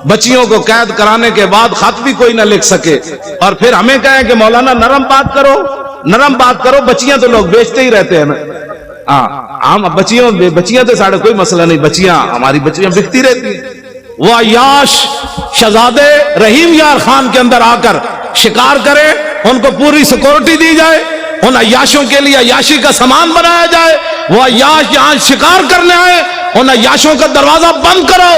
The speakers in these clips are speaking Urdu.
بچیوں کو قید کرانے کے بعد خط بھی کوئی نہ لکھ سکے، اور پھر ہمیں کہیں کہ مولانا نرم بات کرو، نرم بات کرو، بچیاں تو لوگ بیچتے ہی رہتے ہیں نا۔ ہاں بچیاں تو ساڑھے کوئی مسئلہ نہیں، ہماری بچیاں بکتی رہتی ہیں۔ وہ عیاش شہزادے رحیم یار خان کے اندر آ کر شکار کرے، ان کو پوری سیکورٹی دی جائے، ان عیاشوں کے لیے عیاشی کا سامان بنایا جائے، وہ عیاش یہاں شکار کرنے آئے، ان عیاشوں کا دروازہ بند کرو،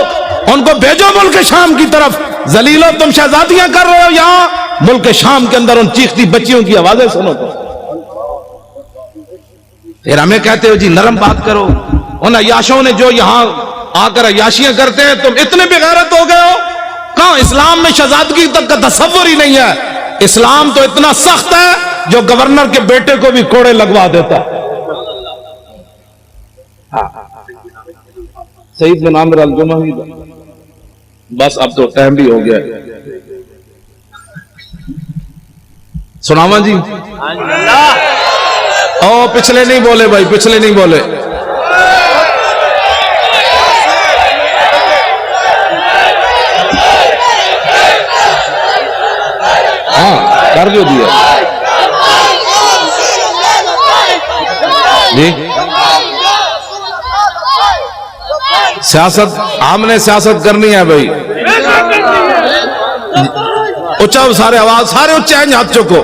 ان کو بھیجو ملک شام کی طرف۔ ذلیلو تم شہزادیاں کر رہے ہو یہاں، ملک شام کے اندر ان چیختی بچیوں کی آوازیں سنو تو۔ پھر ہمیں کہتے ہو جی نرم بات کرو۔ ان عیاشوں نے جو یہاں آ کر عیاشیاں کرتے ہیں، تم اتنے بغیرت ہو گئے ہو۔ کہاں اسلام میں شہزادگی تک کا تصور ہی نہیں ہے۔ اسلام تو اتنا سخت ہے جو گورنر کے بیٹے کو بھی کوڑے لگوا دیتا ہے۔ سعید بن عامر الجمحی، بس اب تو ٹائم بھی ہو گیا ہے، سناواں جی؟ او پچھلے نہیں بولے بھائی، پچھلے نہیں بولے۔ ہاں کر جو دیا جی۔ سیاست ہم نے سیاست کرنی ہے بھائی، اچھا سارے آواز، سارے اچھے ہیں، ہاتھ چکو۔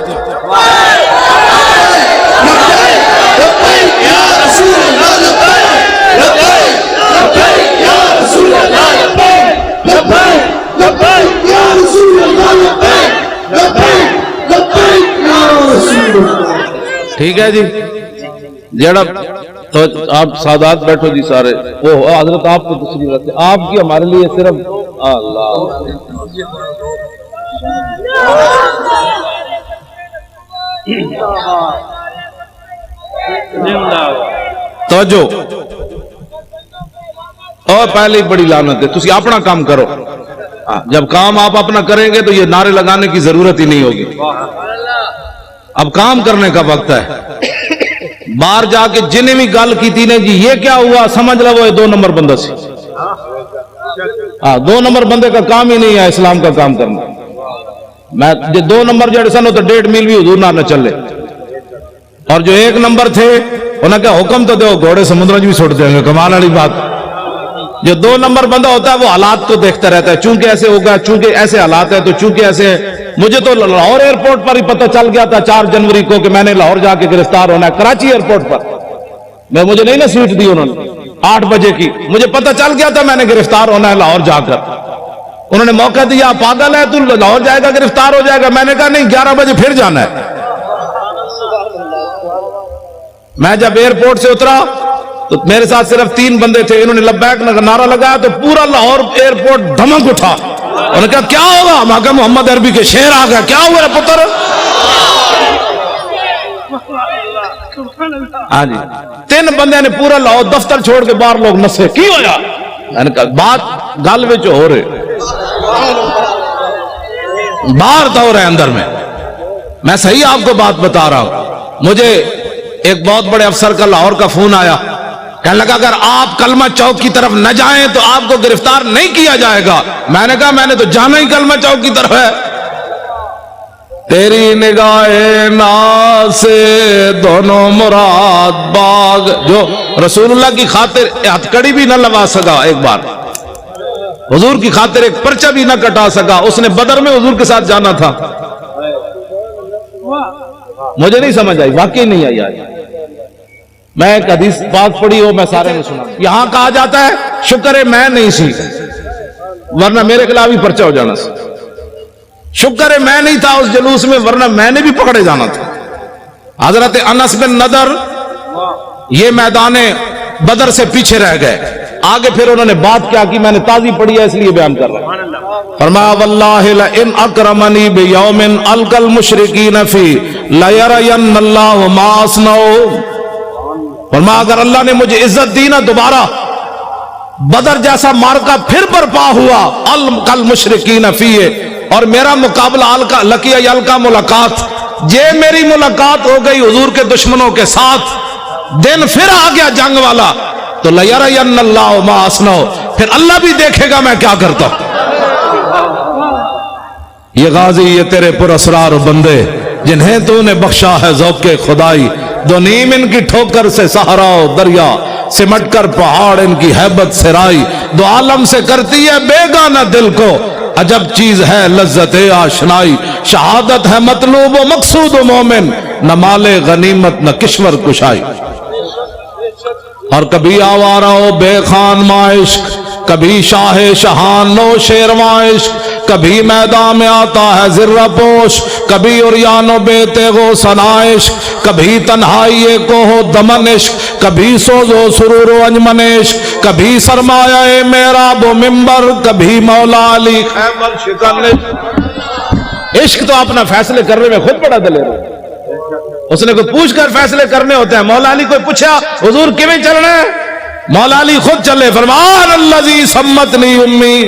ٹھیک ہے جی، جڑا تو آپ سادات بیٹھو جی سارے۔ وہ حضرت آپ کو تشریف رکھتے، آپ کی ہمارے لیے صرف اللہ۔ توجہ، اور پہلے ہی بڑی لعنت ہے، تسی اپنا کام کرو۔ جب کام آپ اپنا کریں گے تو یہ نعرے لگانے کی ضرورت ہی نہیں ہوگی۔ اب کام کرنے کا وقت ہے۔ باہر جا کے جنہیں بھی گل کی تھی نے جی یہ کیا ہوا، سمجھ لو وہ 2 نمبر بندہ سی۔ 2 نمبر بندے کا کام ہی نہیں ہے اسلام کا کام کرنا۔ میں 2 نمبر جڑے سن تو 1.5 میل بھی حضور نہ چلے، اور جو 1 نمبر تھے انہوں نے کہا حکم تو دو، گھوڑے سمندر بھی چھوڑ دیں گے، کمال والی بات۔ جو 2 نمبر بندہ ہوتا ہے وہ حالات کو دیکھتا رہتا ہے، چونکہ ایسے ہوگا، چونکہ ایسے حالات ہیں، تو چونکہ ایسے مجھے تو لاہور ایئرپورٹ پر ہی پتہ چل گیا تھا 4 جنوری کو کہ میں نے لاہور جا کے گرفتار ہونا ہے، کراچی ایئرپورٹ پر۔ مجھے نہیں نا سیٹ دی انہوں نے 8 بجے کی، مجھے پتہ چل گیا تھا میں نے گرفتار ہونا ہے لاہور جا کر۔ انہوں نے موقع دیا، پاگل ہے تو لاہور جائے گا گرفتار ہو جائے گا۔ میں نے کہا نہیں، 11 بجے پھر جانا ہے۔ میں جب ایئرپورٹ سے اترا تو میرے ساتھ صرف 3 بندے تھے، انہوں نے لبیک نعرہ لگایا تو پورا لاہور ایئرپورٹ دھمک اٹھا۔ انہوں نے کہا کیا ہوگا؟ ہم کہا محمد عربی کے شعر آ گیا، کیا ہوا پتر؟ ہاں جی، 3 بندے نے پورا لاہور دفتر چھوڑ کے باہر لوگ نسے، کی ہوا؟ میں نے کہا بات گل وچ ہو رہے، باہر تو ہو رہے اندر میں صحیح آپ کو بات بتا رہا ہوں۔ مجھے ایک بہت بڑے افسر کا لاہور کا فون آیا، کہنے لگا اگر آپ کلمہ چوک کی طرف نہ جائیں تو آپ کو گرفتار نہیں کیا جائے گا۔ میں نے کہا میں نے تو جانا ہی کلمہ چوک کی طرف ہے۔ تیری نگاہ ناز سے دونوں مراد باغ، جو رسول اللہ کی خاطر ہتھکڑی بھی نہ لگا سکا، ایک بار حضور کی خاطر ایک پرچہ بھی نہ کٹا سکا، اس نے بدر میں حضور کے ساتھ جانا تھا۔ مجھے نہیں سمجھ آئی، واقعی نہیں آئی۔ آج میں ایک حدیث بات پڑھی ہو، میں سارے نے سنا۔ یہاں کہا جاتا ہے شکر ہے میں نہیں سی، ورنہ میرے خلاف ہی پرچہ ہو جانا سی۔ شکر ہے میں نہیں تھا اس جلوس میں، ورنہ میں نے بھی پکڑے جانا تھا۔ حضرت انس بن نضر یہ میدان بدر سے پیچھے رہ گئے، آگے پھر انہوں نے بات کیا کی، میں نے تازی پڑھی ہے اس لیے بیان کر رہا ہوں۔ فرمایا واللہ لئن اکرمنی بیوم القی المشرکین فی لیرین اللہ ما اصنع۔ فرمایا اگر اللہ نے مجھے عزت دی نا، دوبارہ بدر جیسا مارکا پھر برپا ہوا القی المشرکین فی، اور میرا مقابلہ لقیہ یلقا ملاقات، یہ میری ملاقات ہو گئی حضور کے دشمنوں کے ساتھ، دن پھر آ گیا جنگ والا، تو لیرین اللہ ما اصنع، پھر اللہ بھی دیکھے گا میں کیا کرتا ہوں۔ یہ غازی یہ تیرے پر اسرار بندے جنہیں تو نے بخشا ہے ذوق خدائی، دو نیم ان کی ٹھوکر سے صحرا و دریا، سمٹ کر پہاڑ ان کی ہیبت سے رائی، دو عالم سے کرتی ہے بیگانہ دل کو، عجب چیز ہے لذت آشنائی، شہادت ہے مطلوب و مقصود و مومن، نہ مال غنیمت نہ کشور کشائی۔ اور کبھی آوارہ و بے خان معاشق، کبھی شاہ شہان نو شیرواں عشق، کبھی میدان میں آتا ہے ذرہ پوش، کبھی عریان و بے تیغ و ثنائش، کبھی تنہائی کو ہو دمن عشق، کبھی سوز و سرور و انجمن عشق، کبھی سرمایہ محراب و منبر، کبھی مولا علی خیبر شکن عشق۔ عشق تو اپنا فیصلے کرنے میں خود بڑا دلیر ہے، اس نے کوئی پوچھ کر فیصلے کرنے ہوتے ہیں۔ مولا علی کوئی پوچھا حضور کیویں چلنا ہے، مولا علی خود چلے، فرمان الذی سمتنی امی۔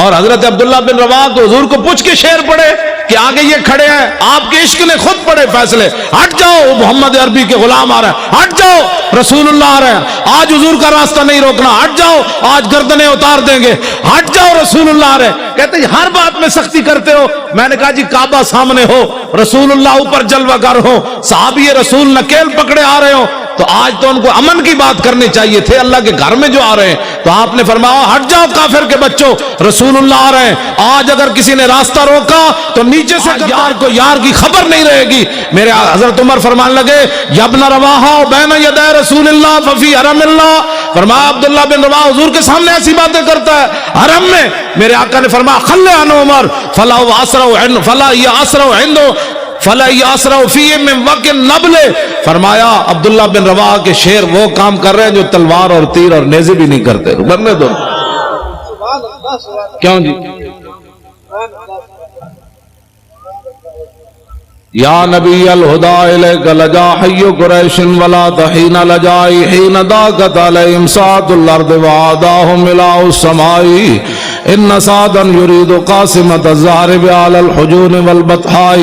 اور حضرت عبداللہ بن رواحہ تو حضور کو پوچھ کے شعر پڑھے کہ آگے یہ کھڑے ہیں، آپ کے عشق نے خود پڑھے فیصلے، ہٹ جاؤ محمد عربی کے غلام آ رہے ہیں، ہٹ جاؤ رسول اللہ آ رہے ہیں، آج حضور کا راستہ نہیں روکنا، ہٹ جاؤ آج گردنیں اتار دیں گے، ہٹ جاؤ رسول اللہ آ رہے ہیں۔ کہتے ہیں ہر بات میں سختی کرتے ہو۔ میں نے کہا جی کعبہ سامنے ہو، رسول اللہ اوپر جلوہ گر ہو، صحابی رسول نکیل پکڑے آ رہے ہو، تو آج تو ان کو امن کی بات کرنی چاہیے تھے، اللہ کے گھر میں جو آ رہے ہیں، تو آپ نے فرمایا ہٹ جاؤ کافر کے بچوں، رسول اللہ آ رہے ہیں۔ آج اگر کسی نے راستہ روکا تو نیچے سے یار کو یار کی خبر نہیں رہے گی۔ میرے حضرت عمر فرمان لگے یا ابن رواحہ بین یدی رسول اللہ ففی حرم اللہ، فرمایا عبداللہ بن رواحہ حضور کے سامنے ایسی باتیں کرتا ہے حرم میں۔ میرے آقا نے فرمایا خلی عن عمر فلا یاسرع فیہ من وقت النبل، فرمایا عبداللہ بن رواحہ کے شعر وہ کام کر رہے ہیں جو تلوار اور تیر اور نیزے بھی نہیں کرتے، مرنے دو۔ کیوں جی؟ یا نبی الہدا الیک لجا حی قریش ولا تحین لجائی حین داکت علیہم ساعت الارض وعاداہم ملاء السماء ان سعدا یرید قاسمت الزہرب علی الحجون والبطحاء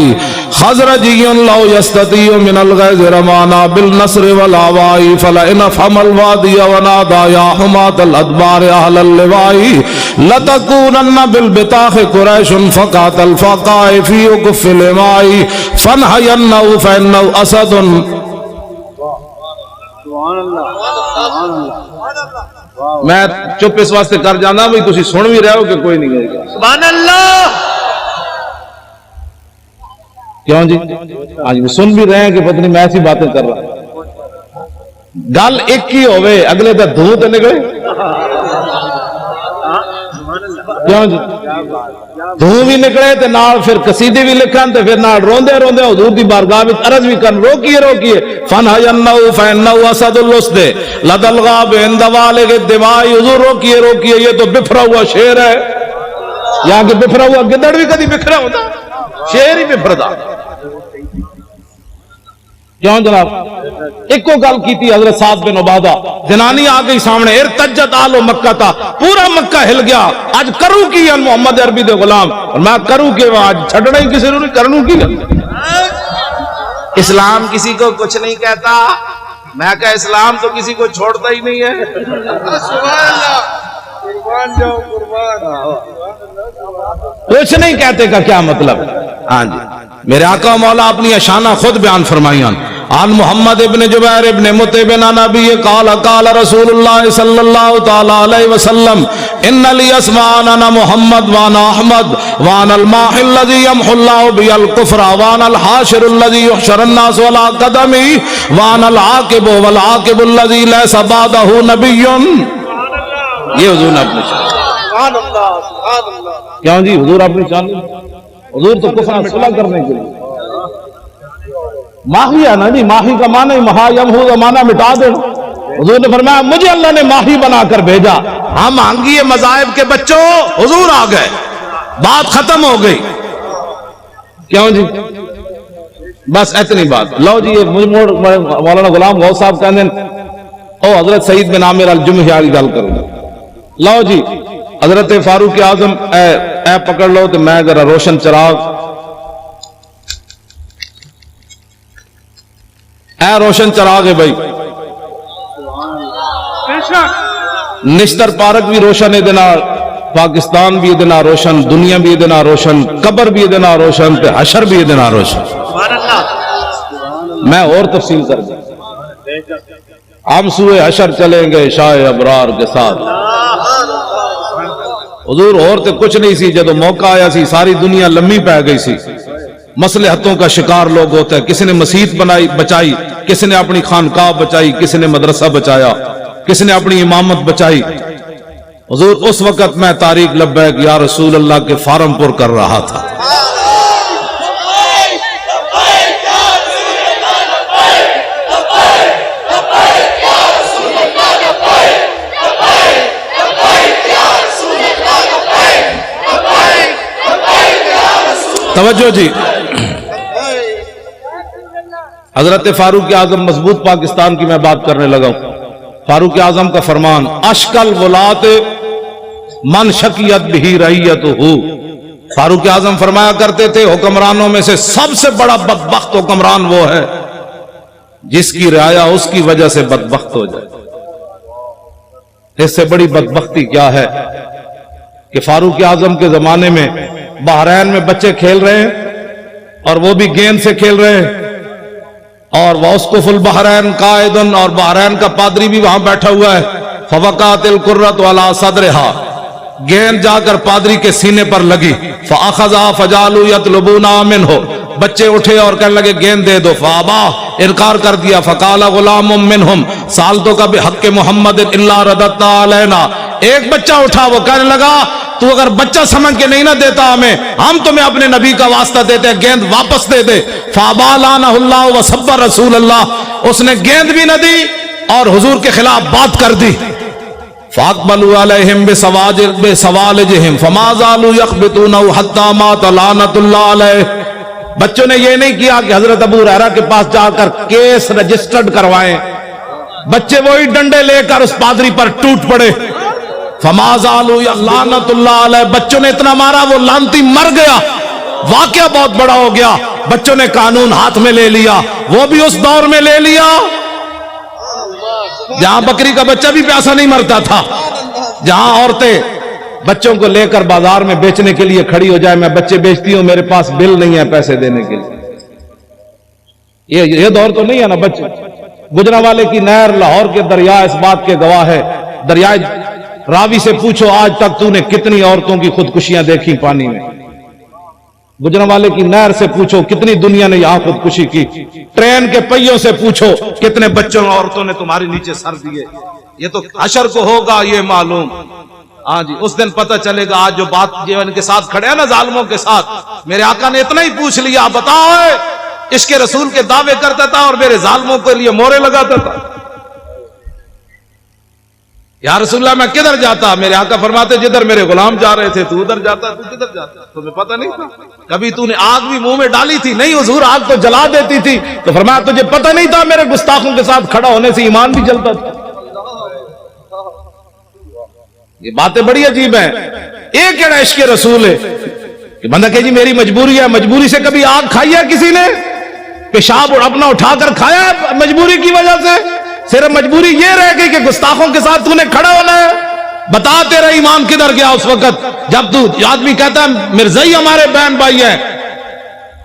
خزرجی لو یستطیع من الغیظ رمانا بالنصر والآواء فلئن افہم الوادی ونادا یا حمات الادبار اہل اللواء لتکونن بالبطاخ قریش فقات الفقاء فی اکف الاماء فَنْحَيَنَّهُ فَإِنَّهُ أَسَدٌ۔ میں چپ اس واسطے کر جانا بھی تسی سن بھی رہے ہو کہ کوئی نہیں گئے گا۔ سبحان اللہ۔ کیوں جی؟ آج بھی سن بھی رہے ہیں کہ پتہ نہیں میں ایسی باتیں کر رہا ہوں۔ گل ایک ہی ہوئے اگلے تے دھوں تے نکلے، کیوں جی؟ دھوں بھی نکلے تے نال پھر قصیدے بھی لکھن تے پھر نال روندے روندے حضور دی بارگاہ وچ عرض بھی کرن روکیے روکیے فَنْحَيَنَّهُ فَإِنَّهُ أَسَدُ اللُّسْدِ لَدَى الْغَابِ عِنْدَ وَالِغِ الدِّمَاءِ، حضور روکیے روکیے یہ تو بفرا ہوا شعر ہے، یہاں کہ بفرا ہوا گدڑ بھی کدی بکھرا ہوتا، شعر ہی بفردا۔ کیوں جناب؟ ایک کو گل کی تھی حضرت سعد بن عبادہ، جنانی آ گئی سامنے، ارتجت آل مکہ تھا، پورا مکہ ہل گیا، آج کروں کی ہے محمد عربی دے غلام، اور میں کروں کہ آج چھڑنا ہی کسی نے کرنوں کی ہے۔ اسلام کسی کو کچھ نہیں کہتا، میں کہا اسلام تو کسی کو چھوڑتا ہی نہیں ہے۔ کچھ نہیں کہتے کا کیا مطلب؟ ہاں جی میرے آقا مولا اپنی اشانہ خود بیان فرمائیاں۔ عن محمد ابن جبیر ابن مطعب عن نبی قال قال رسول اللہ صلی اللہ تعالی علیہ وسلم ان لی اسمان انا محمد وانا احمد وانا الماحی الذی یمحو اللہ بی الکفر وانا الحاشر الذی یحشر الناس ولا قدمی وانا العاقب والعاقب الذی لیس بعدہ نبی۔ یہ حضور نے اپنی شان، کیوں جی حضور اپنی شان، حضور تو کفر میں صلح کرنے کے لیے ماہی ہے نا جی، ماہی کا معنی مہا یمحو کا معنی مٹا دے۔ حضور نے فرمایا مجھے اللہ نے ماہی بنا کر بھیجا، ہم آنگی مذاہب کے بچوں حضور آ گئے، بات ختم ہو گئی۔ کیوں جی؟ بس اتنی بات۔ لو جی یہ مولانا غلام غوث صاحب کہنے او حضرت سعید بن عامر الجمحی والی گل کروں گا۔ لو جی حضرت فاروق اعظم اے پکڑ لو تو میں ذرا روشن چراغ، اے روشن چراغ ہے بھائی، نشتر پارک بھی روشن ہے دنال، پاکستان بھی دینا روشن، دنیا بھی دینا روشن، قبر بھی دینا روشن، تے حشر بھی دینا روشن۔ میں اور تفصیل کر دوں، ہم سوئے حشر چلیں گے شاہ ابرار کے ساتھ۔ حضور اور تے کچھ نہیں سی، جدو موقع آیا سی ساری دنیا لمبی پہ گئی سی، مصلحتوں کا شکار لوگ ہوتے ہیں، کسی نے مسجد بنائی بچائی، کسی نے اپنی خانقاہ بچائی، کسی نے مدرسہ بچایا، کسی نے اپنی امامت بچائی۔ حضور اس وقت میں طارق لبیک یا رسول اللہ کے فارم پر کر رہا تھا۔ توجہ جی، حضرت فاروق اعظم مضبوط پاکستان کی میں بات کرنے لگا ہوں۔ فاروق اعظم کا فرمان، اشکل ولات من شکیت بھی رعیت ہو۔ فاروق اعظم فرمایا کرتے تھے حکمرانوں میں سے سب سے بڑا بدبخت حکمران وہ ہے جس کی رعایا اس کی وجہ سے بدبخت ہو جائے۔ اس سے بڑی بدبختی کیا ہے کہ فاروق اعظم کے زمانے میں بحرین میں بچے کھیل رہے ہیں اور وہ بھی گیند سے کھیل رہے ہیں، اور واسقف البحرین قائد، اور بحرین کا پادری بھی وہاں بیٹھا ہوا ہے۔ فوقعت القرۃ علی صدرہا، گیند جا کر پادری کے سینے پر لگی۔ فاخذا فجعلوا یطلبونها منہ، بچے اٹھے اور کہنے لگے گیند دے دو۔ فابا، انکار کر دیا۔ فقال غلام منہم سالتک بحق محمد الا رددت علینا، ایک بچہ اٹھا، وہ کہنے لگا تو اگر بچہ سمجھ کے نہیں نہ دیتا ہمیں، ہم تمہیں اپنے نبی کا واسطہ دیتے، گیند واپس دے دے۔ فابا لعنہ اللہ وسب رسول اللہ، اس نے گیند بھی نہ دی اور حضور کے خلاف بات کر دی۔ فاقبلوا علیہم بسوالجہم فما زالوا یخبطونہ حتی مات لعنۃ اللہ علیہ۔ بچوں نے یہ نہیں کیا کہ حضرت ابو ہریرہ کے پاس جا کر کیس رجسٹرڈ کروائیں، بچے وہی ڈنڈے لے کر اس پادری پر ٹوٹ پڑے۔ فما زالوا لعنۃ اللہ علیہ، بچوں نے اتنا مارا وہ لعنتی مر گیا۔ واقعہ بہت بڑا ہو گیا، بچوں نے قانون ہاتھ میں لے لیا، وہ بھی اس دور میں لے لیا جہاں بکری کا بچہ بھی پیاسا نہیں مرتا تھا، جہاں عورتیں بچوں کو لے کر بازار میں بیچنے کے لیے کھڑی ہو جائے، میں بچے بیچتی ہوں میرے پاس بل نہیں ہے پیسے دینے کے لیے۔ یہ دور تو نہیں ہے نا بچے۔ گجرانوالے کی نہر لاہور کے دریا اس بات کے گواہ ہے، دریائے راوی سے پوچھو آج تک تو نے کتنی عورتوں کی خودکشیاں دیکھی پانی میں۔ گجرانوالے کی نہر سے پوچھو کتنی دنیا نے یہاں خودکشی کی۔ ٹرین کے پہیوں سے پوچھو کتنے بچوں اور عورتوں نے تمہاری نیچے سر دیے۔ یہ تو حشر کو ہوگا یہ معلوم۔ ہاں جی، اس دن پتہ چلے گا۔ آج جو بات جو ان کے ساتھ کھڑے ہیں نا ظالموں کے ساتھ، میرے آقا نے اتنا ہی پوچھ لیا، بتاؤ عشق رسول کے دعوے کرتا تھا اور میرے ظالموں کے لیے مورے لگاتا تھا۔ یا رسول اللہ میں کدھر جاتا؟ میرے آقا فرماتے جدھر میرے غلام جا رہے تھے تو ادھر جاتا، تو کدھر جاتا؟ تمہیں پتہ نہیں تھا؟ کبھی تو نے آگ بھی منہ میں ڈالی تھی؟ نہیں حضور، آگ تو جلا دیتی تھی۔ تو فرمایا تجھے پتہ نہیں تھا میرے گستاخوں کے ساتھ کھڑا ہونے سے ایمان بھی جلتا تھا۔ یہ باتیں بڑی عجیب ہیں۔ ایک کہنا عشق رسول ہے کہ بندہ کہ جی میری مجبوری ہے، مجبوری سے کبھی آگ کھائی ہے کسی نے؟ پیشاب اپنا اٹھا کر کھایا ہے مجبوری کی وجہ سے؟ صرف مجبوری یہ رہ گئی کہ گستاخوں کے ساتھ تو نے کھڑا ہونا ہے۔ بتا تیرا ایمان کدھر گیا اس وقت جب تو آدمی کہتا ہے مرزائی ہمارے بہن بھائی ہیں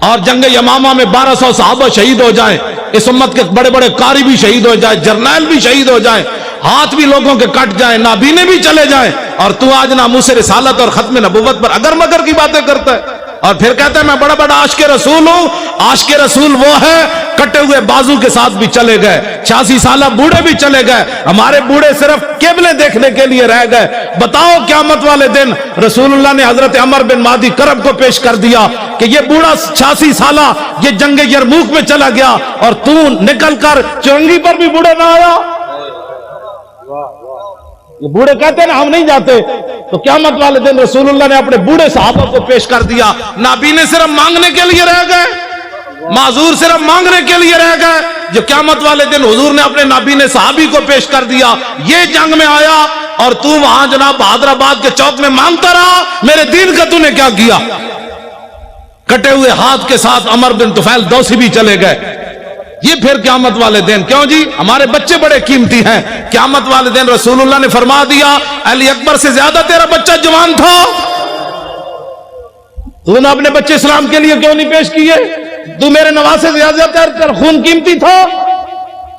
اور جنگ یمامہ میں 1200 صحابہ شہید ہو جائیں، اس امت کے بڑے بڑے قاری بھی شہید ہو جائیں، جرنیل بھی شہید ہو جائیں، ہاتھ بھی لوگوں کے کٹ جائیں، نابینے بھی چلے جائیں، اور تو آج ناموس رسالت اور ختم نبوت پر اگر مگر کی باتیں کرتا ہے اور پھر کہتا ہے میں بڑا بڑا عاشق رسول ہوں۔ عاشق رسول وہ ہے کٹے ہوئے بازو کے ساتھ بھی چلے گئے، 86 سالہ بوڑھے بھی چلے گئے، ہمارے بوڑھے صرف قبلے دیکھنے کے لیے رہ گئے۔ بتاؤ قیامت والے دن رسول اللہ نے حضرت عمر بن مادی کرب کو پیش کر دیا کہ یہ بوڑھا 86 سالہ یہ جنگ یرموک میں چلا گیا اور تو نکل کر چرنگی پر بھی بوڑھے نہ آیا۔ یہ بوڑھے کہتے ہیں نا ہم نہیں جاتے، تو قیامت والے دن رسول اللہ نے اپنے بوڑھے صحابہ کو پیش کر دیا۔ نابینے صرف مانگنے کے لیے رہ گئے، معذور صرف مانگنے کے لیے رہ گئے، جو قیامت والے دن حضور نے اپنے نابینے صحابی کو پیش کر دیا۔ یہ جنگ میں آیا اور تو وہاں جناب بہادر آباد کے چوک میں مانگتا رہا میرے دین کا تو نے کیا کیا؟ کٹے ہوئے ہاتھ کے ساتھ عمر بن طفیل دوسی بھی چلے گئے، یہ پھر قیامت والے دن، کیوں جی ہمارے بچے بڑے قیمتی ہیں، قیامت والے دن رسول اللہ نے فرما دیا علی اکبر سے زیادہ تیرا بچہ جوان تھا، تو نے اپنے بچے اسلام کے لیے کیوں نہیں پیش کیے؟ تو میرے نواسے سے زیادہ تیرا خون قیمتی تھا۔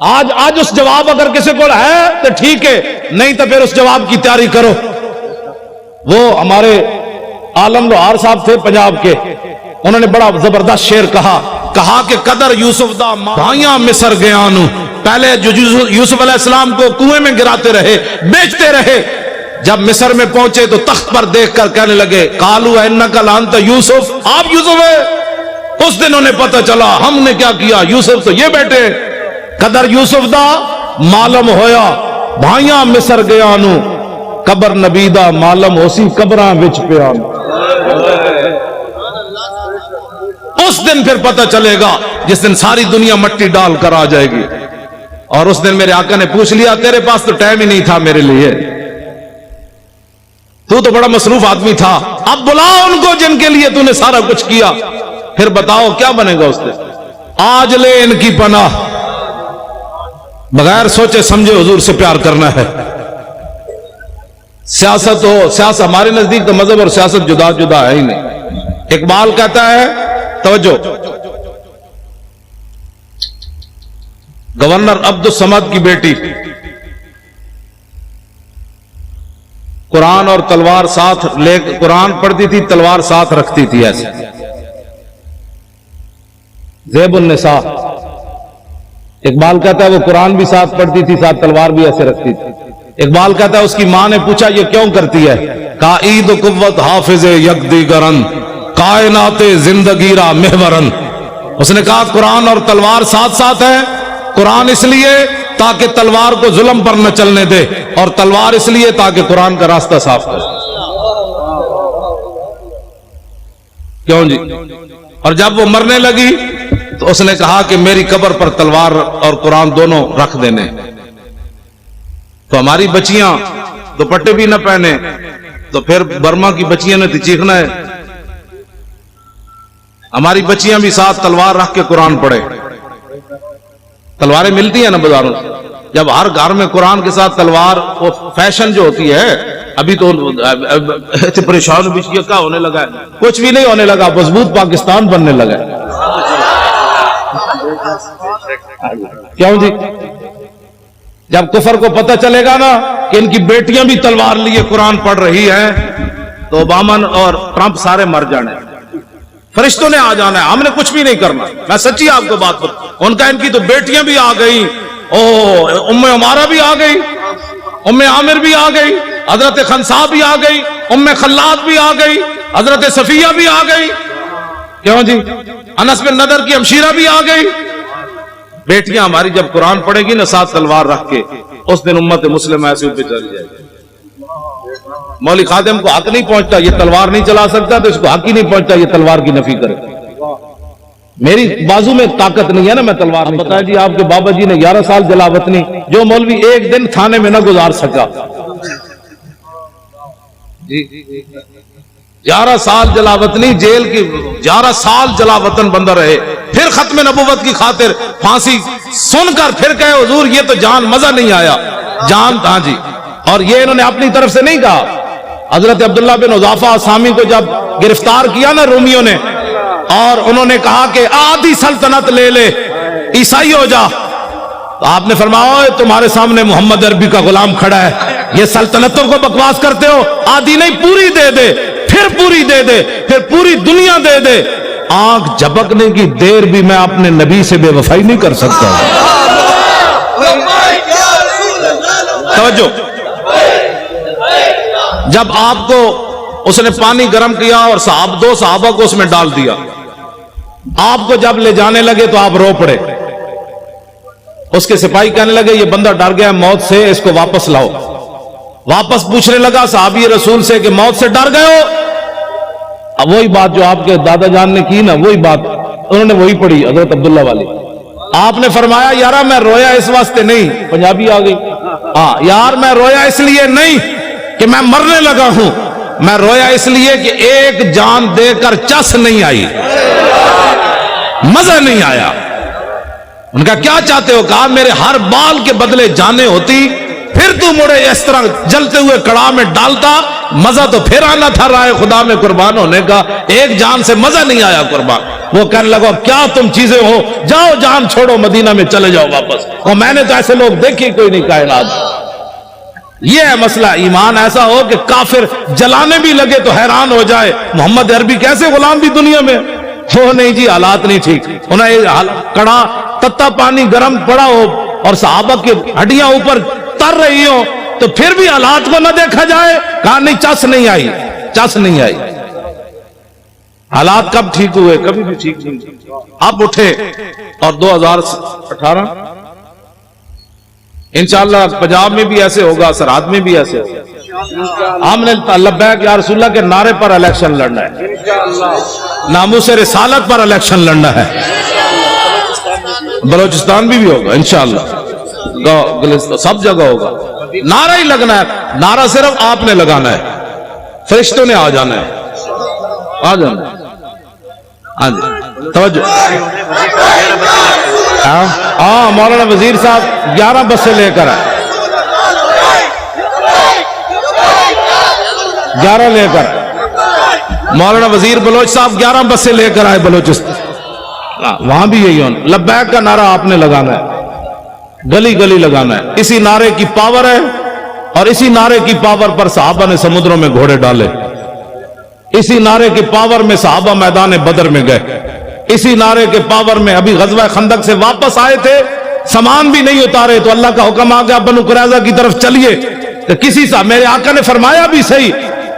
آج اس جواب اگر کسی کو ہے تو ٹھیک ہے، نہیں تو پھر اس جواب کی تیاری کرو۔ وہ ہمارے عالم لوہار صاحب تھے پنجاب کے، انہوں نے بڑا زبردست شعر کہا کہ قدر یوسف دا بھائیاں مصر گیا نو، پہلے جو یوسف علیہ السلام کو کنویں میں گراتے رہے، بیچتے رہے، جب مصر میں پہنچے تو تخت پر دیکھ کر کہنے لگے قالوا انک لانت یوسف، آپ یوسف ہے۔ اس دن انہیں پتہ چلا ہم نے کیا کیا، یوسف تو یہ بیٹے۔ قدر یوسف دا معلوم ہویا بھائیاں مصر گیا نو، قبر نبی دا معلوم ہوسی قبراں وچ پیا۔ اس دن پھر پتہ چلے گا جس دن ساری دنیا مٹی ڈال کر آ جائے گی۔ اور اس دن میرے آقا نے پوچھ لیا تیرے پاس تو ٹائم ہی نہیں تھا میرے لیے، تو بڑا مصروف آدمی تھا، اب بلاؤ ان کو جن کے لیے تو نے سارا کچھ کیا، پھر بتاؤ کیا بنے گا اس دن۔ آج لے ان کی پناہ، بغیر سوچے سمجھے حضور سے پیار کرنا ہے۔ سیاست ہو، سیاست ہمارے نزدیک تو مذہب اور سیاست جدا جدا ہے ہی نہیں۔ اقبال کہتا ہے، توجہ، گورنر عبد الصمد کی بیٹی قرآن اور تلوار ساتھ لے قرآن پڑھتی تھی، تلوار ساتھ رکھتی تھی ایسے، زیب النساء۔ اقبال کہتا ہے وہ قرآن بھی ساتھ پڑھتی تھی، ساتھ تلوار بھی ایسے رکھتی تھی۔ اقبال کہتا ہے اس کی ماں نے پوچھا یہ کیوں کرتی ہے؟ کہا عید و قوت حافظ یک دیگرن، کائنات زندگی را محورن۔ اس نے کہا قرآن اور تلوار ساتھ ساتھ ہے، قرآن اس لیے تاکہ تلوار کو ظلم پر نہ چلنے دے، اور تلوار اس لیے تاکہ قرآن کا راستہ صاف کرے۔ کیوں جی؟ اور جب وہ مرنے لگی تو اس نے کہا کہ میری قبر پر تلوار اور قرآن دونوں رکھ دینے۔ تو ہماری بچیاں دوپٹے بھی نہ پہنے تو پھر برما کی بچیاں نے تو چیخنا ہے۔ ہماری بچیاں بھی ساتھ تلوار رکھ کے قرآن پڑھے۔ تلواریں ملتی ہیں نا بازاروں سے، جب ہر گھر میں قرآن کے ساتھ تلوار، وہ فیشن جو ہوتی ہے، ابھی تو پریشان بھی کیا ہونے لگا ہے، کچھ بھی نہیں ہونے لگا، مضبوط پاکستان بننے لگا ہے۔ کیوں جی؟ جب کفر کو پتہ چلے گا نا کہ ان کی بیٹیاں بھی تلوار لیے قرآن پڑھ رہی ہیں تو اوباما اور ٹرمپ سارے مر جانے، فرشتوں نے آ جانا ہے، ہم نے کچھ بھی نہیں کرنا۔ میں سچی آپ کو بات بتا، ان کا ان کی تو بیٹیاں بھی آ گئی، ام عمارہ بھی آ گئی، ام عامر بھی آ گئی، حضرت خنسا بھی آ گئی، ام خلاد بھی آ گئی، حضرت صفیہ بھی آ گئی۔ کیوں جی؟ انس بن نضر کی ہمشیرہ بھی آ گئی۔ بیٹیاں ہماری جب قرآن پڑھے گی نا ساتھ تلوار رکھ کے، اس دن امت مسلم ایسے اوپر چل جائے گی۔ مولوی خادم کو حق نہیں پہنچتا یہ تلوار نہیں چلا سکتا، تو اس کو حق ہی نہیں پہنچتا یہ تلوار کی نفی کرے۔ میری بازو میں طاقت نہیں ہے نا، میں تلوار نہیں بتایا جی آپ کے بابا جی نے 11 سال جلا وطنی، جو مولوی ایک دن تھانے میں نہ گزار سکا، 11 سال جلا وطنی، جیل کی 11 سال جلا وطن بندہ رہے، پھر ختم نبوت کی خاطر پھانسی سن کر پھر کہے حضور یہ تو جان مزہ نہیں آیا، جان ہاں جی۔ اور یہ انہوں نے اپنی طرف سے نہیں کہا، حضرت عبداللہ بن حذافہ سامی کو جب گرفتار کیا نا رومیوں نے، اور انہوں نے کہا کہ آدھی سلطنت لے لے عیسائی ہو جا، تو آپ نے فرمایا تمہارے سامنے محمد عربی کا غلام کھڑا ہے، یہ سلطنتوں کو بکواس کرتے ہو، آدھی نہیں پوری دے دے، پھر پوری دے دے، پھر پوری دنیا دے دے، آنکھ جھپکنے کی دیر بھی میں اپنے نبی سے بے وفائی نہیں کر سکتا۔ توجہ، جب آپ کو اس نے پانی گرم کیا اور دو صحابہ کو اس میں ڈال دیا، آپ کو جب لے جانے لگے تو آپ رو پڑے، اس کے سپاہی کہنے لگے یہ بندہ ڈر گیا موت سے، اس کو واپس لاؤ۔ واپس پوچھنے لگا صحابی رسول سے کہ موت سے ڈر گئے ہو؟ اب وہی بات جو آپ کے دادا جان نے کی نا، وہی بات انہوں نے وہی پڑھی حضرت عبداللہ والی۔ آپ نے فرمایا یارا میں رویا اس واسطے نہیں، پنجابی آ گئی، ہاں یار میں رویا اس لیے نہیں کہ میں مرنے لگا ہوں، میں رویا اس لیے کہ ایک جان دے کر چس نہیں آئی، مزہ نہیں آیا۔ ان کا کیا چاہتے ہو؟ کہا میرے ہر بال کے بدلے جانیں ہوتی، پھر تو مڑے اس طرح جلتے ہوئے کڑاہ میں ڈالتا، مزہ تو پھر آنا تھا رائے خدا میں قربان ہونے کا، ایک جان سے مزہ نہیں آیا قربان۔ وہ کہنے لگا کیا تم چیزیں ہو، جاؤ جان چھوڑو مدینہ میں چلے جاؤ واپس۔ اور میں نے تو ایسے لوگ دیکھے کوئی نہیں کائنات۔ یہ ہے مسئلہ، ایمان ایسا ہو کہ کافر جلانے بھی لگے تو حیران ہو جائے محمد عربی کیسے غلام بھی دنیا میں ہو۔ نہیں جی، حالات نہیں ٹھیک، انہیں کڑا تتا پانی گرم پڑا ہو اور صحابہ کی ہڈیاں اوپر تر رہی ہو تو پھر بھی حالات کو نہ دیکھا جائے۔ کہا نہیں، چس نہیں آئی، چس نہیں آئی۔ حالات کب ٹھیک ہوئے؟ کبھی بھی ٹھیک نہیں۔ اب اٹھے اور 2018 انشاءاللہ پنجاب میں بھی ایسے ہوگا، سرحد میں بھی ایسے ہوگا۔ ہم نے لبیک یا رسول اللہ کے نعرے پر الیکشن لڑنا ہے، ناموس رسالت پر الیکشن لڑنا ہے۔ بلوچستان بھی ہوگا انشاءاللہ، سب جگہ ہوگا۔ نعرہ ہی لگنا ہے، نعرہ صرف آپ نے لگانا ہے، فرشتوں نے آ جانا ہے، آ جانا ہے۔ ہاں جی توجہ، ہاں مولانا وزیر صاحب 11 بس سے لے کر آئے، 11 لے کر مولانا وزیر بلوچ صاحب 11 بس سے لے کر آئے بلوچستان، وہاں بھی یہی ہونا۔ لبیک کا نعرہ آپ نے لگانا ہے، گلی گلی لگانا ہے۔ اسی نعرے کی پاور ہے، اور اسی نعرے کی پاور پر صحابہ نے سمندروں میں گھوڑے ڈالے، اسی نعرے کی پاور میں صحابہ میدان بدر میں گئے، اسی نعرے کے پاور میں ابھی غزوہ خندق سے واپس آئے تھے، سامان بھی نہیں اتارے تو اللہ کا حکم آ گیا بنو قریظہ کی طرف چلیے، تو کسی سے میرے آقا نے فرمایا بھی صحیح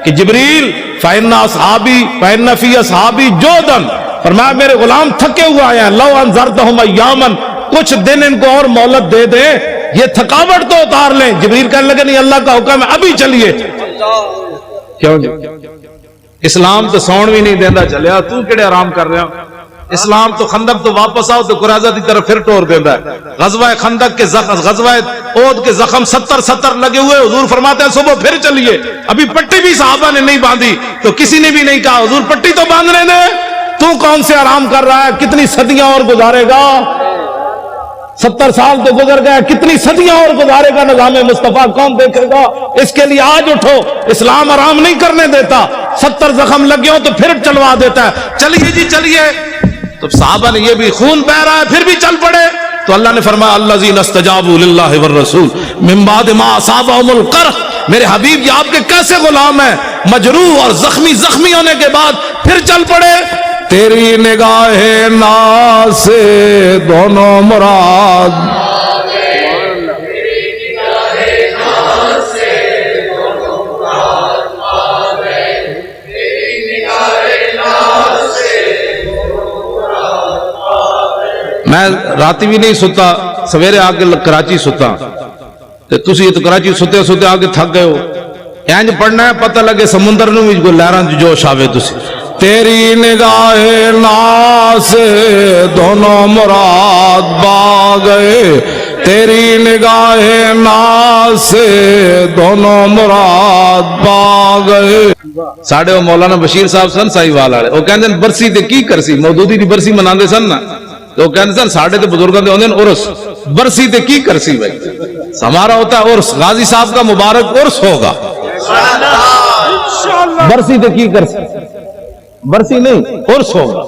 کہ جبریل فإن أصحابي فإن في أصحابي جودا، فرمایا میرے غلام تھکے ہوئے آئے ہیں، لو انذرتهم ایاما، کچھ دن ان کو اور مہلت دے دیں، یہ تھکاوٹ تو اتار لیں۔ جبریل کہنے لگے نہیں، اللہ کا حکم ہے ابھی چلیے۔ کیوں جی؟ اسلام تو سون بھی نہیں دینا چلیا، تو کیڑے آرام کر رہے ہو؟ اسلام تو خندق تو واپس آؤ تو قریظہ کی طرف پھر ٹور دیتا ہے۔ غزوہ خندق کے غزوہ احد کے زخم 70 لگے ہوئے، حضور فرماتے ہیں صبح پھر چلیے۔ ابھی پٹی بھی صحابہ نے نہیں باندھی تو کسی نے بھی نہیں کہا حضور پٹی تو باندھنے دے، تو کون سے آرام کر رہا ہے؟ کتنی صدیاں اور گزارے گا؟ 70 سال تو گزر گئے، کتنی صدیاں اور گزارے گا؟ نظام مصطفیٰ کون دیکھے گا؟ اس کے لیے آج اٹھو، اسلام آرام نہیں کرنے دیتا، 70 زخم لگے ہو تو پھر چلوا دیتا ہے، چلیے جی چلیے۔ تو صحابہ نے یہ بھی خون بہ رہا ہے پھر بھی چل پڑے، تو اللہ نے فرمایا الذین استجابوا للہ والرسول من بعد ما اصابهم القرح، میرے حبیب یہ آپ کے کیسے غلام ہیں، مجروح اور زخمی ہونے کے بعد پھر چل پڑے۔ تیری نگاہ ناز سے دونوں مراد، میں راتی بھی نہیں ستا، سویرے آ کے کراچی ستا، تسی تو کراچی ستے ستے آ کے تھک گئے ہو، اینج پڑھنا ہے پتہ لگے سمندر نو بھی کوئی لہراں جوش آوے تسی۔ تیری نگاہ ناز سے دونوں مراد با گئے، تیری نگاہ ناز سے دونوں مراد با گئے۔ ساڑھے وہ مولانا بشیر صاحب سن سائی وال والے، وہ کہندے برسی تے کی کرسی، مودودی دی برسی مناندے سن نا، تو کہندے سن ساڑھے تے بزرگاں دے ہوندے عرس، برسی تے کی کرسی بھائی، ہمارا ہوتا ہے عرس، غازی صاحب کا مبارک عرس ہوگا، برسی تے کی کرسی، برسی نہیں عرس ہوگا۔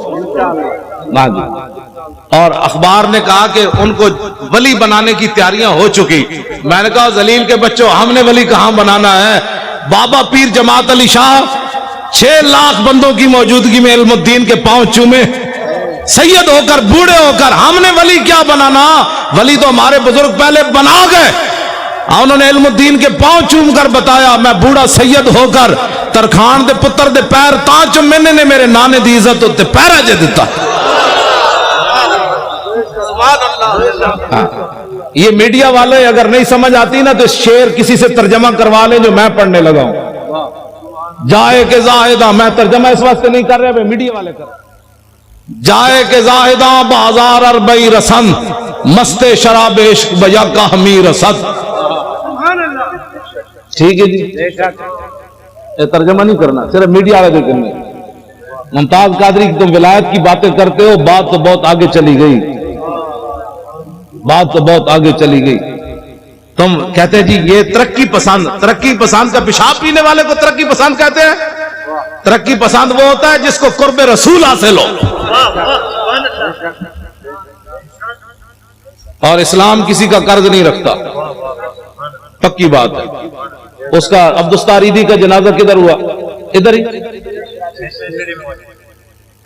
اور اخبار نے کہا کہ ان کو ولی بنانے کی تیاریاں ہو چکی، میں نے کہا ذلیل کے بچوں ہم نے ولی کہاں بنانا ہے؟ بابا پیر جماعت علی شاہ 6 لاکھ بندوں کی موجودگی میں علم الدین کے پاؤں چومے، سید ہو کر بوڑھے ہو کر، ہم نے ولی کیا بنانا؟ ولی تو ہمارے بزرگ پہلے بنا گئے، انہوں نے علم الدین کے پاؤں چوم کر بتایا میں بوڑھا سید ہو کر ترخان دے پتر دے پیر تاں چومنے نے میرے نانے دی عزت ہوتے پیرا جے دیتا۔ یہ میڈیا والے اگر نہیں سمجھ آتی نا تو شعر کسی سے ترجمہ کروا لیں جو میں پڑھنے لگا ہوں، جائے کہ زاہدہ، میں ترجمہ اس واسطے نہیں کر رہے، میڈیا والے کر رہے، جائے کہ زاہدہ بازار اربئی رسن، مست شراب عشق بجا کا ہمی رسد۔ ٹھیک ہے جی، یہ ترجمہ نہیں کرنا، صرف میڈیا والے کرنے۔ ممتاز قادری کی تم ولایت کی باتیں کرتے ہو، بات تو بہت آگے چلی گئی، بات تو بہت آگے چلی گئی. تم کہتے جی یہ ترقی پسند کا پیشاب پینے والے کو ترقی پسند کہتے ہیں. ترقی پسند وہ ہوتا ہے جس کو قرب رسول حاصل ہو. اور اسلام کسی کا قرض نہیں رکھتا، پکی بات ہے. اس کا عبدالستاریدی کا جنازہ کدھر ہوا؟ ادھر ہی،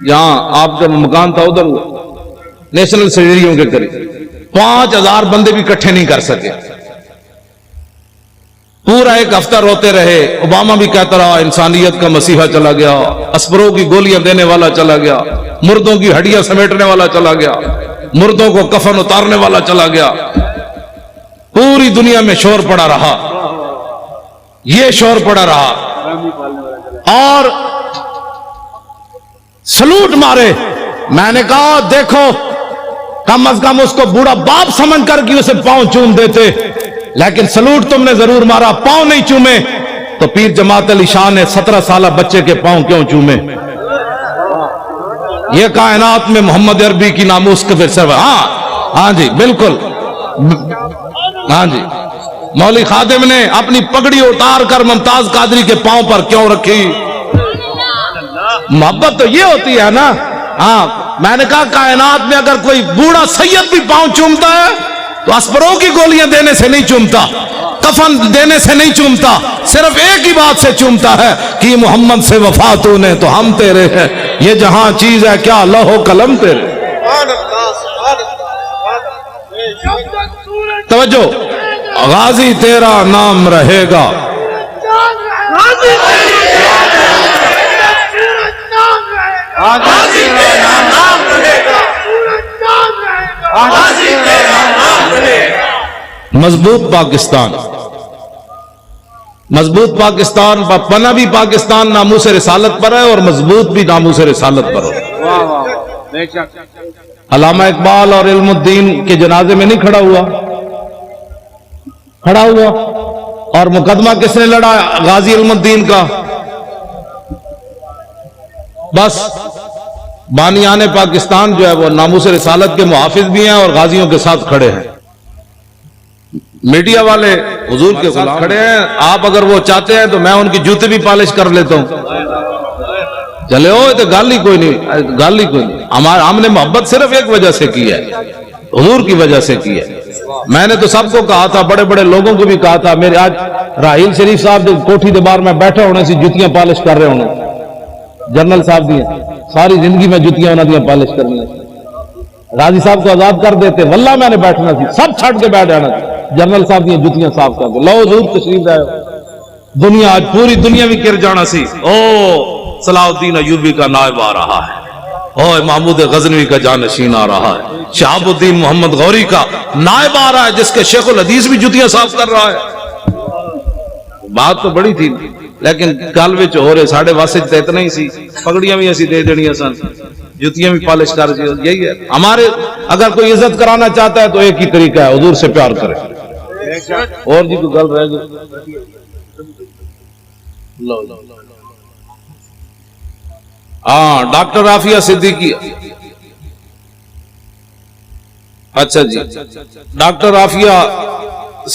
جہاں آپ کا مکان تھا ادھر ہوا، نیشنل اسٹیڈیم کے قریب. 5000 بندے بھی اکٹھے نہیں کر سکے. پورا ایک ہفتہ روتے رہے. اوباما بھی کہتا رہا انسانیت کا مسیحا چلا گیا، اسپروں کی گولیاں دینے والا چلا گیا، مردوں کی ہڈیاں سمیٹنے والا چلا گیا، مردوں کو کفن اتارنے والا چلا گیا. پوری دنیا میں شور پڑا رہا، یہ شور پڑا رہا اور سلوٹ مارے. میں نے کہا دیکھو کم از کم اس کو بوڑھا باپ سمجھ کر کہ اسے پاؤں چوم دیتے، لیکن سلوٹ تم نے ضرور مارا، پاؤں نہیں چومے. تو پیر جماعت علی شاہ نے 17 سالہ بچے کے پاؤں کیوں چومے؟ یہ کائنات میں محمد عربی کی ناموس کے پھر سر. ہاں جی بالکل، ہاں جی. مولوی خادم نے اپنی پگڑی اتار کر ممتاز قادری کے پاؤں پر کیوں رکھی؟ محبت تو یہ ہوتی ہے نا. ہاں میں نے کہا کائنات میں اگر کوئی بوڑھا سید بھی پاؤں چومتا ہے تو اسپروں کی گولیاں دینے سے نہیں چومتا، کفن دینے سے نہیں چومتا، صرف ایک ہی بات سے چومتا ہے کہ محمد سے وفا تو نے تو ہم تیرے ہیں، یہ جہاں چیز ہے کیا لوح و قلم تیرے. توجہ، غازی تیرا نام رہے گا، مضبوط پاکستان، مضبوط پاکستان، پناہ بھی پاکستان ناموس رسالت پر ہے اور مضبوط بھی ناموس رسالت پر ہے. علامہ اقبال اور علم الدین کے جنازے میں نہیں کھڑا ہوا اور مقدمہ کس نے لڑا؟ غازی علم الدین کا. بس بانیان پاکستان جو ہے وہ ناموس رسالت کے محافظ بھی ہیں اور غازیوں کے ساتھ کھڑے ہیں. میڈیا والے حضور کے خلاف کھڑے ہیں. آپ اگر وہ چاہتے ہیں تو میں ان کی جوتے بھی پالش کر لیتا ہوں. چلے ہو تو گال ہی کوئی نہیں. ہم نے محبت صرف ایک وجہ سے کی ہے، حضور کی وجہ سے کی ہے. میں نے تو سب کو کہا تھا، بڑے بڑے لوگوں کو بھی کہا تھا. میرے آج راہیل شریف صاحب کوٹھی کے باہر میں بیٹھا ہونے سے جوتیاں پالش کر رہے ہونے، جنرل صاحب دی ساری زندگی میں جوتیاں انہوں نے پالش کرنی. غازی صاحب کو آزاد کر دیتے، واللہ میں نے بیٹھنا تھی، سب چھٹ کے بیٹھ جانا تھا. جنرل صاحب دی جوتیاں صاف کر کے لو حضور تشریف لائے. دنیا آج پوری دنیا بھی گر جانا سی. او صلاح الدین ایوبی کا نائب آ رہا ہے، او محمود غزنوی کا جانشین آ رہا ہے، شہاب الدین محمد غوری کا نائب آ رہا ہے جس کے شیخ الحدیث بھی جوتیاں صاف کر رہا ہے. بات تو بڑی تھی لیکن گل وچ ہو رہے ساڑھے واسطے تے اتنا ہی سی. پگڑیاں بھی ایسی دے دینیاں سن، جوتیاں بھی پالش کر. یہی ہے ہمارے، اگر کوئی عزت کرانا چاہتا ہے تو ایک ہی طریقہ ہے، حضور سے پیار کرے. اور جی کوئی گل رہ گئی؟ ہاں ڈاکٹر رافیہ صدیقی. اچھا جی، ڈاکٹر رافیہ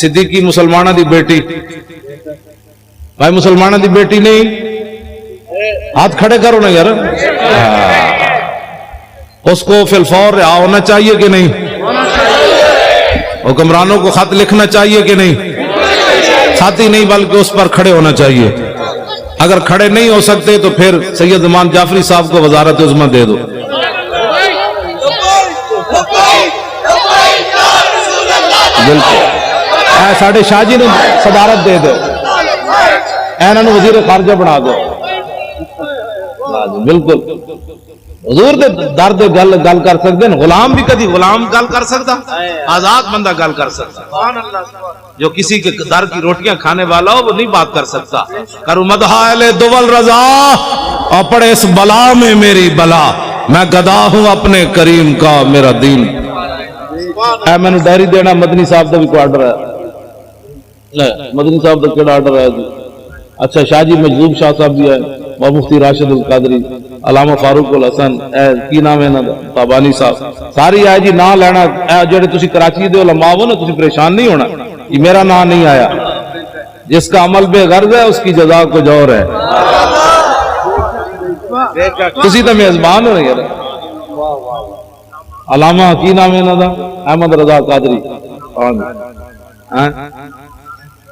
صدیقی مسلمانہ دی بیٹی. بھائی مسلمانہ دی بیٹی نہیں، ہاتھ کھڑے کرو نا یار. اس کو فی الفور رہا ہونا چاہیے کہ نہیں؟ حکمرانوں کو خط لکھنا چاہیے کہ نہیں؟ خط ہی نہیں بلکہ اس پر کھڑے ہونا چاہیے. اگر کھڑے نہیں ہو سکتے تو پھر سید امان جعفری صاحب کو وزارت عظمہ دے دو. بالکل ساڑھے شاہ جی نے صدارت دے دو، اینن وزیر خارجہ بنا دو. بالکل حضور دے درد گل کر سکتے ہیں. غلام بھی کدی غلام گل کر سکتا، آزاد بندہ گل کر سکتا. جو کسی کے در کی روٹیاں کھانے والا ہو وہ نہیں بات کر سکتا. کرو مدحائل دول رضا اور پڑے اس بلا میں میری بلا، میں گدا ہوں اپنے کریم کا میرا دین. اے میں نے ڈائری دینا مدنی صاحب کا بھی کوئی آرڈر ہے؟ مدنی صاحب کا کیڑا آرڈر ہے جی؟ اچھا شاہ جی مجذوب شاہ صاحب بھی ہے، اور مفتی راشد القادری علامہ فاروق الحسن کی نام ہے نا تابانی صاحب ساری آئے جی نام لینا جڑے تسی کراچی دے علماء ہو نا تسی پریشان نہیں ہونا یہ میرا نام نہیں آیا جس کا عمل بے غرض ہے اس کی جزا کچھ اور ہے تسی تو میزبان ہو یار علامہ کی نام ہے نا احمد رضا قادری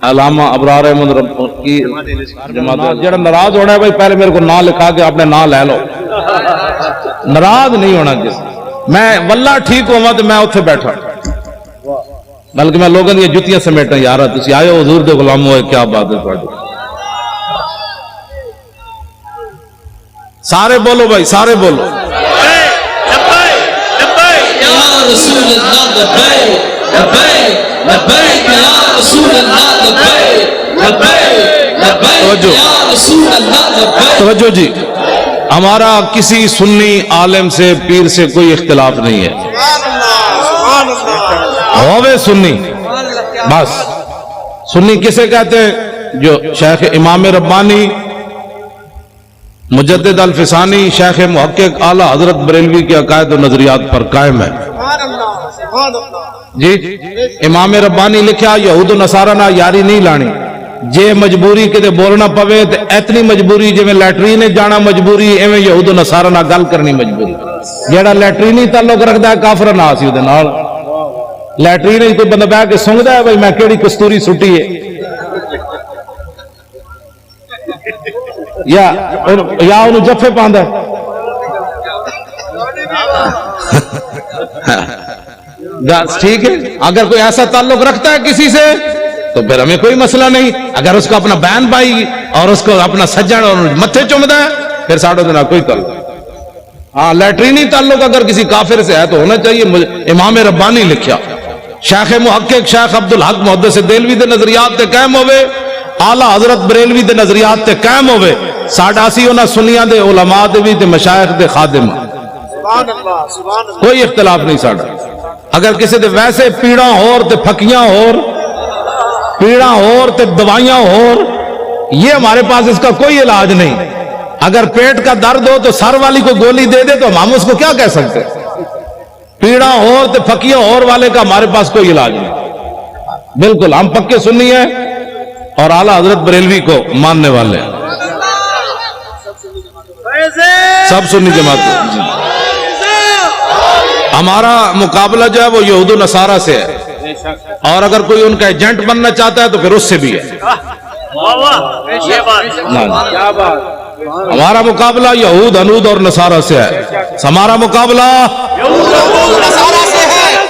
علامہ ابرار احمد کی جماعت جڑا ناراض ہونا ہے بھائی پہلے میرے کو نام لکھا کے اپنے نام لے لو ناراض نہیں ہونا کس میں واللہ ٹھیک ہوا تو میں اتنے بیٹھا بلکہ میں لوگوں کی جتیاں سمیٹا یار تسی آئے حضور دے غلام ہوئے کیا بات ہے تھوڑی سارے بولو بھائی سارے بولو رسول اللہ لبیک لبیک لبیک یا رسول اللہ لبیک لبیک لبیک یا رسول اللہ لبیک توجہ جی ہمارا کسی سنی عالم سے پیر سے کوئی اختلاف نہیں ہے ہووے سنی بس سنی کسے کہتے ہیں جو شیخ امام ربانی مجدد الفسانی شیخ محقق اعلیٰ حضرت بریلوی کے عقائد و نظریات پر قائم ہے جی امام ربانی لکھا یہود و نصارہ نہ یاری نہیں لانی جے مجبوری کدے بولنا پوے تے اتنی مجبوری جے میں لیٹرین جانا مجبوری ایویں یہود و نصارہ نہ گل کرنی مجبوری جیڑا لیٹرینی تعلق رکھدا ہے کافر نہ سی اودے نال لیٹرین کوئی بندہ بیٹھ کے سنگدا ہے بھائی میں کیڑی کستوری سٹی ہے یا انہوں جفے پاندا ہے ٹھیک ہے اگر کوئی ایسا تعلق رکھتا ہے کسی سے تو پھر ہمیں کوئی مسئلہ نہیں اگر اس کو اپنا بہن بھائی اور اس کو اپنا سجن اور متھے چومدا ہے پھر ساڑھے دینا کوئی تعلق ہاں لیٹرینی تعلق اگر کسی کافر سے ہے تو ہونا چاہیے امام ربانی لکھیا شیخ محقق شیخ عبدالحق محدث دہلوی دے نظریات تے قائم ہوئے اعلیٰ حضرت بریلوی دے نظریات تے قائم ہوئے ساڈا سی انہاں سنیاں دے علماء دے بھی تے مشائخ دے خادم کوئی اختلاف نہیں ساڈا اگر کسی دے ویسے پیڑاں ہور تے پھکیاں ہور پیڑاں ہور تے دوائیاں ہور یہ ہمارے پاس اس کا کوئی علاج نہیں اگر پیٹ کا درد ہو تو سر والی کو گولی دے دے تو ہم اس کو کیا کہہ سکتے پیڑاں ہور تے پھکیاں ہور والے کا ہمارے پاس کوئی علاج نہیں بالکل ہم پکے سنی ہیں اور اعلیٰ حضرت بریلوی کو ماننے والے ہیں سب سنی جماعت ہمارا مقابلہ جو ہے وہ یہود و نصارہ سے ہے اور اگر کوئی ان کا ایجنٹ بننا چاہتا ہے تو پھر اس سے بھی ہے ہمارا مقابلہ یہود انود اور نصارہ سے ہے ہمارا مقابلہ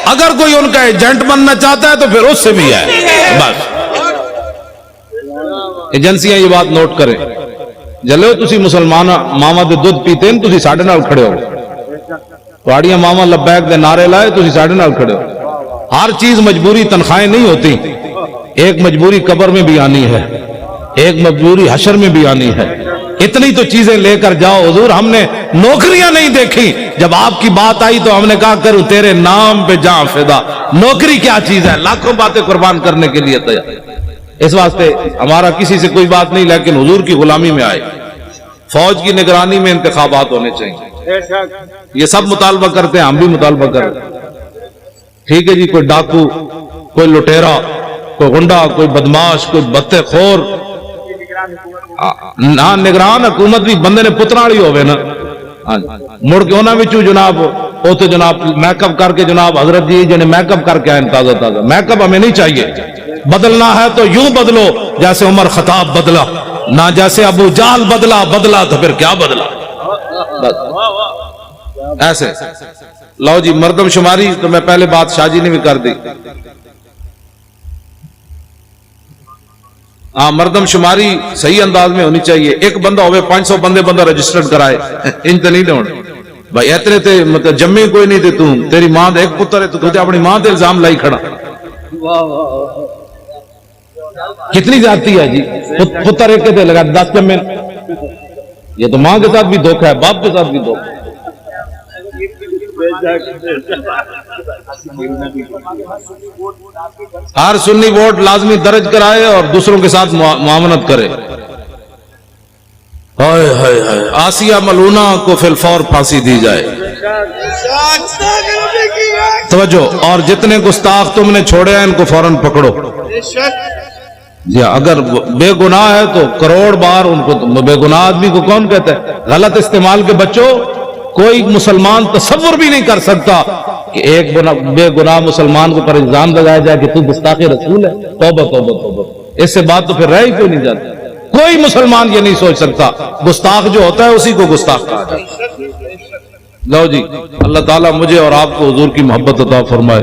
اگر کوئی ان کا ایجنٹ بننا چاہتا ہے تو پھر اس سے بھی ہے بس ایجنسیاں یہ بات نوٹ کریں جلو تسی مسلمان ماما دے دودھ پیتے ہیں تسی ساڑھے نال کھڑے ہو تواڑیاں ماما لبیک دے نعرے لائے تسی ساڑھے نال کھڑے ہو ہر چیز مجبوری تنخواہیں نہیں ہوتی ایک مجبوری قبر میں بھی آنی ہے ایک مجبوری حشر میں بھی آنی ہے اتنی تو چیزیں لے کر جاؤ حضور ہم نے نوکریاں نہیں دیکھی جب آپ کی بات آئی تو ہم نے کہا کروں تیرے نام پہ جاں فدا نوکری کیا چیز ہے لاکھوں باتیں قربان کرنے کے لیے تیار اس واسطے ہمارا کسی سے کوئی بات نہیں لیکن حضور کی غلامی میں آئے فوج کی نگرانی میں انتخابات ہونے چاہیے یہ سب مطالبہ کرتے ہیں ہم بھی مطالبہ کرتے ہیں ٹھیک ہے جی کوئی ڈاکو کوئی لٹیرا کوئی گنڈا کوئی بدماش کوئی بتے خور نہ نگران حکومت بھی بندے نے پترا والی ہوئے نا مڑ کے انہوں نے جناب وہ تو جناب میک اپ کر کے جناب حضرت جی جنہیں میک اپ کر کے آئے تازہ تازہ میک اپ ہمیں نہیں چاہیے بدلنا ہے تو یوں بدلو جیسے عمر خطاب بدلا نہ جیسے ابو جال بدلا تو پھر کیا بدلا ایسے لو جی مردم شماری تو میں پہلے بات شاہ جی نے بھی کر دی ہاں مردم شماری صحیح انداز میں ہونی چاہیے ایک بندہ ہوئے 500 بندہ رجسٹرڈ کرائے ان تے نہیں ہونے بھائی اتنے تے مطلب جمے کوئی نہیں تے تیری ماں دے ایک پتر ہے تو اپنی ماں دے الزام لائی کھڑا کتنی زیادتی ہے جی پتر ایک کے لگا 10 جمے یہ تو ماں کے ساتھ بھی دھوکہ ہے باپ کے ساتھ بھی دھوکہ ہے ہر سنی ووٹ لازمی درج کرائے اور دوسروں کے ساتھ معاونت کرے ہائے ہائے ہائے، آسیہ ملونہ کو فی الفور پھانسی دی جائے۔ توجہ، اور جتنے گستاخ تم نے چھوڑے ہیں ان کو فوراً پکڑو۔ جی اگر بے گناہ ہے تو کروڑ بار ان کو، بے گناہ آدمی کو کون کہتا ہے؟ غلط استعمال کے بچوں، کوئی مسلمان تصور بھی نہیں کر سکتا کہ ایک بے گناہ مسلمان کو پر الزام لگایا جائے کہ تو گستاخ رسول ہے۔ توبہ توبہ توبہ، اس سے بات تو پھر رہ ہی کوئی نہیں جاتی۔ کوئی مسلمان یہ نہیں سوچ سکتا، گستاخ جو ہوتا ہے اسی کو گستاخ کہا جاتا ہے۔ لو جی، اللہ تعالیٰ مجھے اور آپ کو حضور کی محبت عطا فرمائے۔